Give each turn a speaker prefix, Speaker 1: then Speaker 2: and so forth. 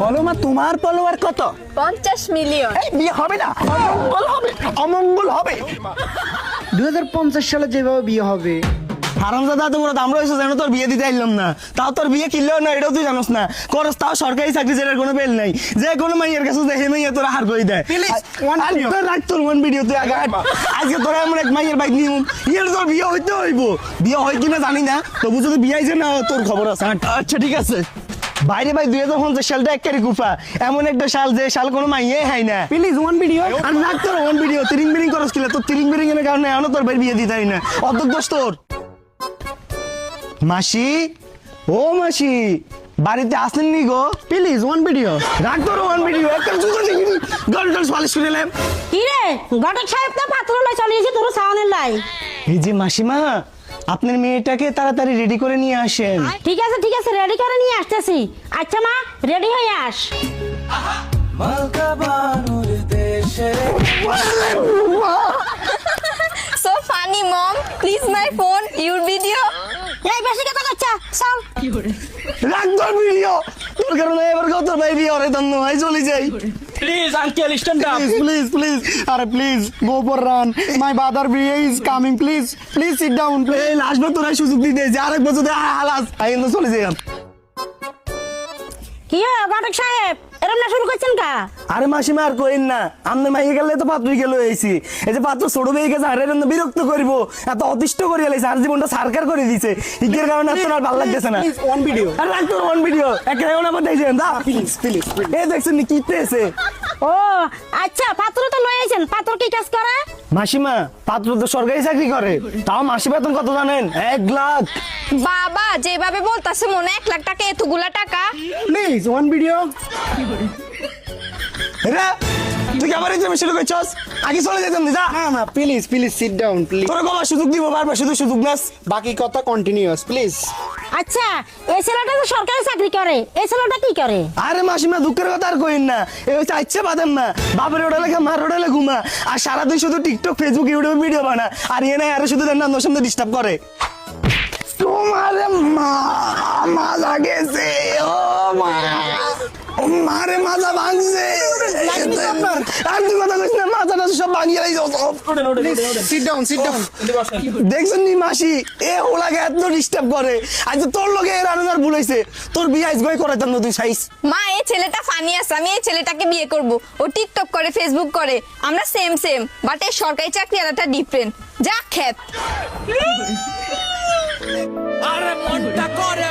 Speaker 1: বলো মা, তোমার ফলোয়ার কত?
Speaker 2: 50 মিলিয়ন।
Speaker 1: বিয়ে হবে না, অমঙ্গল হবে, অমঙ্গল হবে।
Speaker 3: 2050 সালে যেভাবে বিয়ে হবে,
Speaker 1: হারামজাদা তো বড় দাম রয়েছে, যেন তোর বিয়ে দিতে আইলাম না। তাও তোর বিয়ে কিনলেও না, এটাও তুই জানোস না। করস তাও সরকারি চাকরি, যেটার কোনো বেল নাই। যে কোনো মাইয়ের কাছে দেখে মাইয়া তোরা হার করে দেয়। রাখ তোর ওয়ান ভিডিও, তুই আগে আজকে তোরা এমন এক মাইয়ের বাইক নিয়ে ইয়ের তোর বিয়ে হইতে হইব। বিয়ে হয় কিনা জানি না, তবু যদি বিয়ে হয়েছে না তোর খবর আছে। আচ্ছা ঠিক আছে। বাইরে ভাই 2050 সালটা একবারে গুফা, এমন একটা সাল যে সাল কোনো মাইয়ে হয় না।
Speaker 3: Please one video.
Speaker 1: আর রাখ তোর ওয়ান ভিডিও, তিরিং বিরিং করস কিনা, তোর তিরিং বিরিং এর কারণে এখনো তোর ভাই বিয়ে দিতে হয় না। অর্ধেক দোষ তোর। মাসি, ও মাসি, বাড়িতে আসেননি গো?
Speaker 3: Please one video.
Speaker 1: রাখ তোর ওয়ান ভিডিও, একটা গল গল পালিশ করে এলাম।
Speaker 4: কি রে ঘটক সাহেব তো পাত্র লাই চলিয়েছে তোর সাউনের লাই।
Speaker 1: এই যে মাসিমা, আপনার মেয়েটাকে তাড়াতাড়ি রেডি করে নিয়ে আসেন।
Speaker 4: ঠিক আছে রেডি করে নিয়ে আসতেছি। আচ্ছা মা, রেডি হয়ে আস।
Speaker 2: So funny mom, please my phone, your video.
Speaker 4: এই বেশি কথা কচ্ছা চল।
Speaker 1: রাখ তোর ভিডিও, তোর কারণে এবার কত ভাই বিয়ে হরে ধন্য হয়, চলে যাই।
Speaker 3: Please uncle stand up.
Speaker 1: Please please, আরে please
Speaker 3: Go for run. My brother BA is coming. Please sit down. Please.
Speaker 1: এই লাস্ট বার তোরাই সুযোগ দিতে যে আরেক বছর হালাস আই কিন্তু চলে যাই।
Speaker 4: কি হয় ঘটক সাহেব, এরম না শুরু করছেন কা?
Speaker 1: আরে মাসিমা আর কইন না, আমনে মাইয়ে গেলে তো পাত্রই গেল হইছি। এই যে পাত্র ছোট হয়ে গেছে, আরে এরকম বিরক্ত করব, এত অতিষ্ঠ করে লাইছে, আর জীবনটা সারকার করে দিছে। ইকের কারণে আপনার আর ভালো লাগতেছে না।
Speaker 3: Please one video.
Speaker 1: আর রাখ তোর ওয়ান ভিডিও, একটা এখন আবার দেখছেন দা। প্লিজ এই দেখছেন নি কিতেছে।
Speaker 4: ও আচ্ছা, পাত্র তো লয়ে আইছেন, পাত্র কি কাজ করে?
Speaker 1: মাসিমা, পাত্র তো সরকারি চাকরি করে। তাও মাসি বেতন কত জানেন? 1 লাখ।
Speaker 2: বাবা যেভাবে বলতাছে মনে 1 লাখ টাকা, এতগুলা টাকা।
Speaker 3: Please one video.
Speaker 1: রে তুই কি আবার এই যে শুরু করছস? আগে চলে যেতাম যা।
Speaker 3: না please sit down please.
Speaker 1: তোর কবার সুযোগ দিব, বারবার শুধু সুযোগ নাস।
Speaker 3: বাকি কথা কন্টিনিউয়াস প্লিজ।
Speaker 4: আচ্ছা, এই ছেলেটা তো সরকারি চাকরি করে, এই ছেলেটা কি করে?
Speaker 1: আরে মাসিমা, দুঃখের কথা আর কইন না। এই হচ্ছে ইচ্ছে বাদাম না, বাপের ওটা লেখা মার ওটা লে ঘুমা, আর সারাদিন শুধু টিকটক ফেসবুক ইউটিউব ভিডিও বানা, আর ইয়ে নাই আরে শুধু না নসম ডিস্টার্ব করে। তোমার মাজা গেছে, ও মা, ও মারে মাজা ভাঙছে। আর তুই কথা কইস না, মাথাটা সব ভাঙিয়ে লাইছে সব।
Speaker 3: Sit down.
Speaker 1: দেখছেন নি মাসি, এ ওলাকে এত ডিস্টার্ব করে। আজ তোর লগে এর আনার ভুল হইছে, তোর বিয়ে আইস গই করাইতাম না তুই সাইস।
Speaker 2: মা এই ছেলেটা ফানি আছে, আমি এই ছেলেটাকে বিয়ে করব। ও টিকটক করে, ফেসবুক করে, আমরা সেম বাট এই সরকারি চাকরি আলাদা ডিফারেন্ট। যা খেত।
Speaker 5: আরে মনটা করে